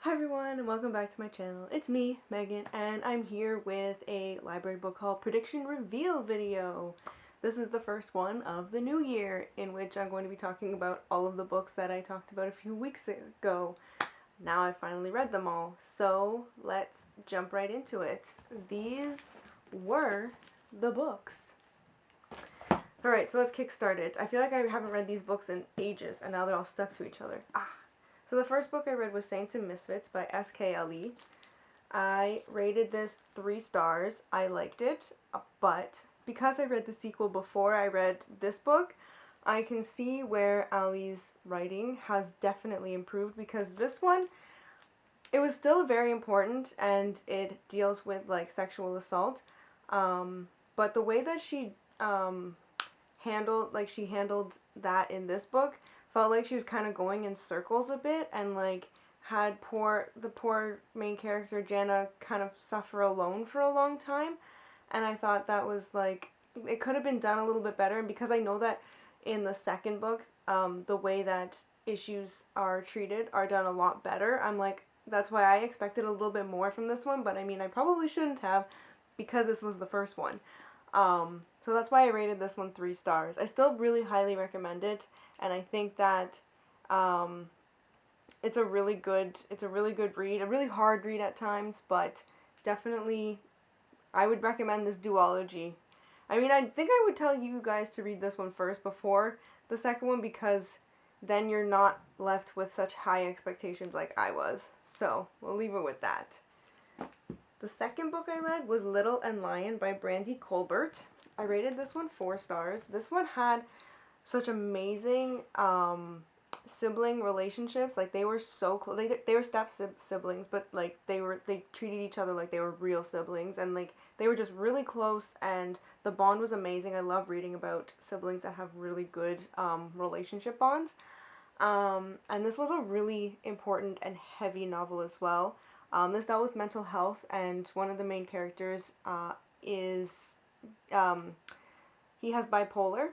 Hi everyone and welcome back to my channel. It's me, Megan, and I'm here with a library book called Prediction Reveal video. This is the first one of the new year in which I'm going to be talking about all of the books that I talked about a few weeks ago. Now I've finally read them all, so let's jump right into it. These were the books. Alright, so let's kickstart it. I feel like I haven't read these books in ages and now they're all stuck to each other. So the first book I read was Saints and Misfits by S.K. Ali. I rated this 3 stars. I liked it, but because I read the sequel before I read this book, I can see where Ali's writing has definitely improved, because this one, it was still very important and it deals with like sexual assault, but the way that she handled that in this book felt like she was kind of going in circles a bit, and like had the poor main character Jana kind of suffer alone for a long time. And I thought that was like, it could have been done a little bit better. And because I know that in the second book, the way that issues are treated are done a lot better, I'm like, that's why I expected a little bit more from this one. But I mean, I probably shouldn't have, because this was the first one. So that's why I rated this one 3 stars. I still really highly recommend it, and I think that it's a really good read, a really hard read at times, but definitely I would recommend this duology. I mean, I think I would tell you guys to read this one first before the second one, because then you're not left with such high expectations like I was. So we'll leave it with that. The second book I read was Little and Lion by Brandy Colbert. I rated this one 4 stars. This one had such amazing sibling relationships. Like, they were so close. They were step siblings, but like they treated each other like they were real siblings, and like they were just really close, and the bond was amazing. I love reading about siblings that have really good relationship bonds. And this was a really important and heavy novel as well. This dealt with mental health, and one of the main characters is he has bipolar,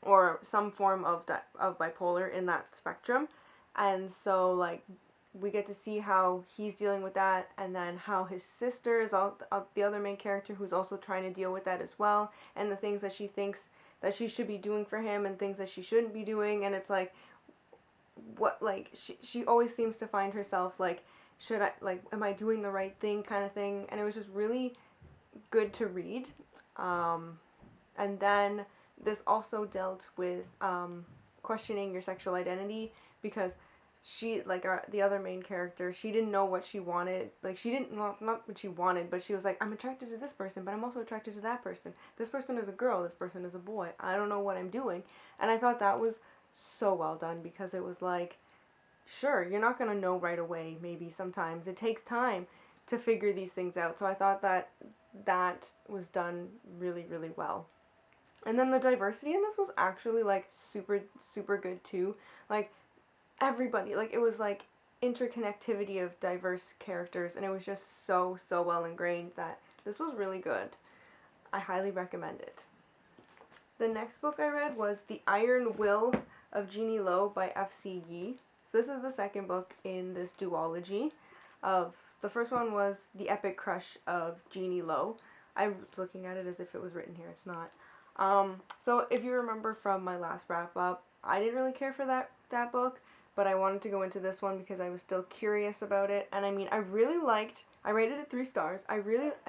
or some form of bipolar in that spectrum, and so like we get to see how he's dealing with that, and then how his sister is the other main character, who's also trying to deal with that as well, and the things that she thinks that she should be doing for him and things that she shouldn't be doing. And it's like, what, like she always seems to find herself like, should I, like, am I doing the right thing, kind of thing. And it was just really good to read. And then this also dealt with questioning your sexual identity, because she, like, the other main character, she didn't know what she wanted. Like, she didn't, not what she wanted, but she was like, I'm attracted to this person, but I'm also attracted to that person. This person is a girl, this person is a boy. I don't know what I'm doing. And I thought that was so well done, because it was like, sure, you're not going to know right away. Maybe sometimes it takes time to figure these things out. So I thought that that was done really, really well. And then the diversity in this was actually like super, super good too. Like, everybody, like, it was like interconnectivity of diverse characters, and it was just so, so well ingrained that this was really good. I highly recommend it. The next book I read was The Iron Will of Jeannie Lo by F.C. Yee. So this is the second book in this duology. The first one was The Epic Crush of Jeannie Lo. I was looking at it as if it was written here. It's not. So if you remember from my last wrap up, I didn't really care for that book, but I wanted to go into this one because I was still curious about it. And I mean, I rated it 3 stars. I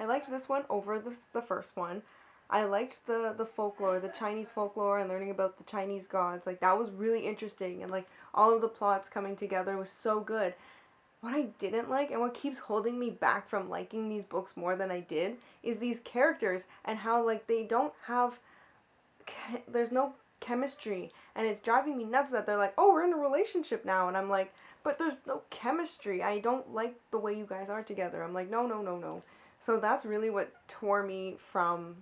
liked this one over the first one. I liked the folklore, the Chinese folklore, and learning about the Chinese gods. Like, that was really interesting, and like all of the plots coming together was so good. What I didn't like, and what keeps holding me back from liking these books more than I did, is these characters, and how like they don't have, there's no chemistry, and it's driving me nuts that they're like, oh, we're in a relationship now, and I'm like, but there's no chemistry. I don't like the way you guys are together. I'm like, no, no, no, no. So that's really what tore me from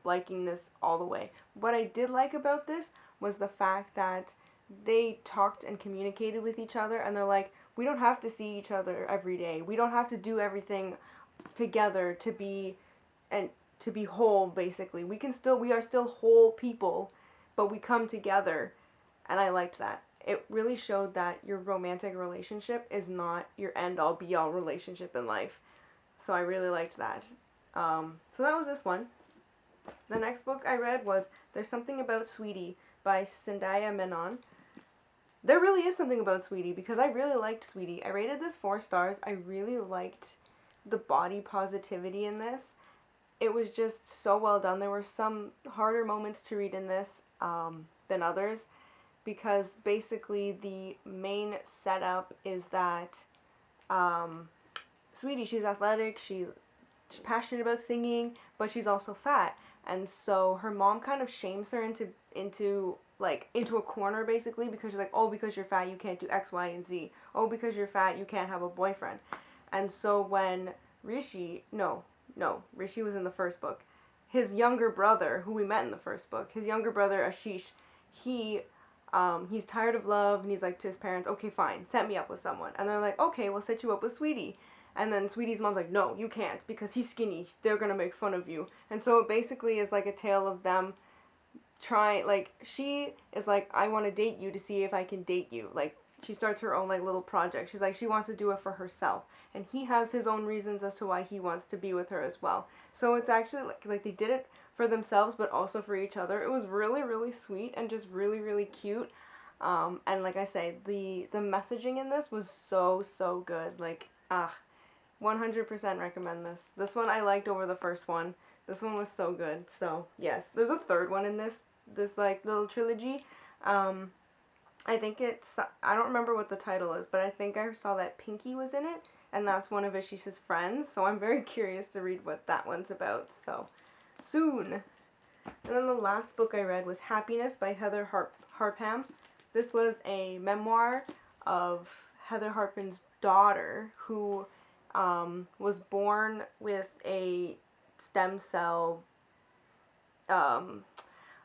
liking this all the way. What I did like about this was the fact that they talked and communicated with each other, and they're like, we don't have to see each other every day. We don't have to do everything together to be whole. Basically, we are still whole people, but we come together, and I liked that. it really showed that your romantic relationship is not your end all be all relationship in life. So I really liked that. So that was this one. The next book I read was There's Something About Sweetie by Sandhya Menon. There really is something about Sweetie because I really liked Sweetie. I rated this 4 stars. I really liked the body positivity in this. It was just so well done. There were some harder moments to read in this than others because basically the main setup is that Sweetie, she's athletic, she's passionate about singing, but she's also fat. And so her mom kind of shames her into a corner basically because she's like, oh, because you're fat you can't do X, Y, and Z. Oh, because you're fat you can't have a boyfriend. And so when Rishi was in the first book. His younger brother, who we met in the first book, his younger brother Ashish, he's tired of love and he's like to his parents, okay, fine, set me up with someone. And they're like, okay, we'll set you up with Sweetie. And then Sweetie's mom's like, no, you can't because he's skinny. They're gonna make fun of you. And so it basically is like a tale of them trying, like, she is like, I want to date you to see if I can date you. Like, she starts her own, like, little project. She's like, she wants to do it for herself. And he has his own reasons as to why he wants to be with her as well. So it's actually, like they did it for themselves, but also for each other. It was really, really sweet and just really, really cute. And like I say, the messaging in this was so, so good. Like, 100% recommend this. This one I liked over the first one. This one was so good. So, yes. There's a third one in this like little trilogy. I think I don't remember what the title is, but I think I saw that Pinky was in it, and that's one of Ashish's friends, so I'm very curious to read what that one's about, so soon. And then the last book I read was Happiness by Heather Harpham. This was a memoir of Heather Harpham's daughter, who was born with a stem cell,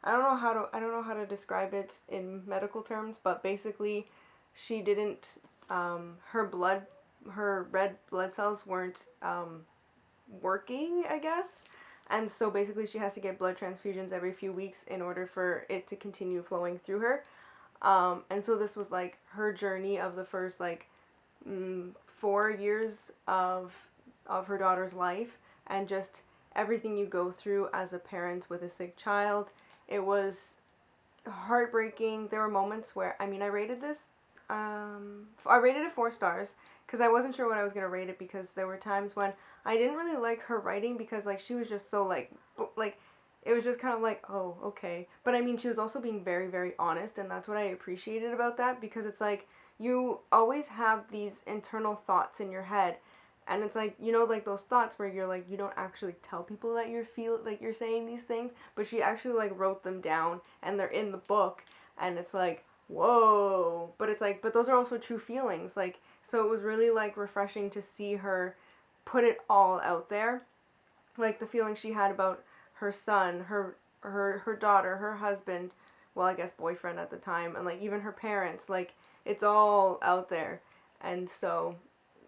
I don't know how to describe it in medical terms, but basically she didn't, her red blood cells weren't working, I guess. And so basically she has to get blood transfusions every few weeks in order for it to continue flowing through her. And so this was like her journey of the first 4 years of her daughter's life, and just everything you go through as a parent with a sick child. It was heartbreaking. There were moments where, I rated this, I rated it 4 stars because I wasn't sure what I was going to rate it, because there were times when I didn't really like her writing because, like, she was just so, like, it was just kind of like, oh, okay. But, she was also being very, very honest, and that's what I appreciated about that, because it's like, you always have these internal thoughts in your head, and it's like, like those thoughts where you're like, you don't actually tell people that you're saying these things, but she actually, like, wrote them down, and they're in the book, and it's like, whoa. But it's like, but those are also true feelings, like, so it was really, like, refreshing to see her put it all out there, like, the feeling she had about her son, her daughter, her husband, well, I guess boyfriend at the time, and, like, even her parents, like, it's all out there. And so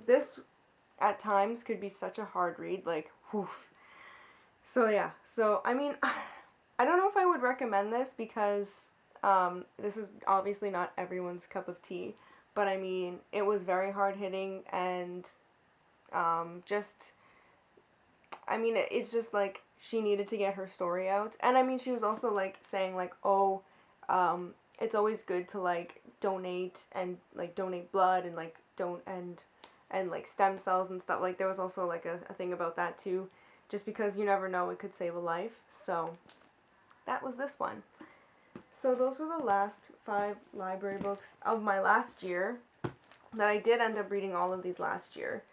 this at times could be such a hard read, like, whew. So yeah, so I don't know if I would recommend this because this is obviously not everyone's cup of tea, but it was very hard hitting, and it's just like she needed to get her story out. And she was also like saying like, oh, it's always good to like donate and like donate blood and like and like stem cells and stuff. Like there was also like a thing about that too, just because you never know, it could save a life. So that was this one. So those were the last 5 library books of my last year that I did end up reading all of these last year.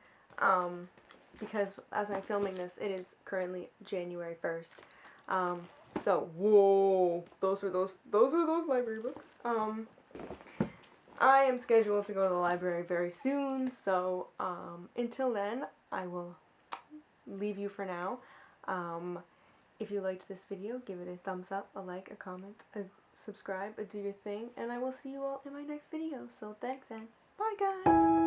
Because as I'm filming this, it is currently January 1st. So whoa, those were those library books. I am scheduled to go to the library very soon, so until then, I will leave you for now. If you liked this video, give it a thumbs up, a like, a comment, a subscribe, do your thing, and I will see you all in my next video. So thanks, and bye, guys!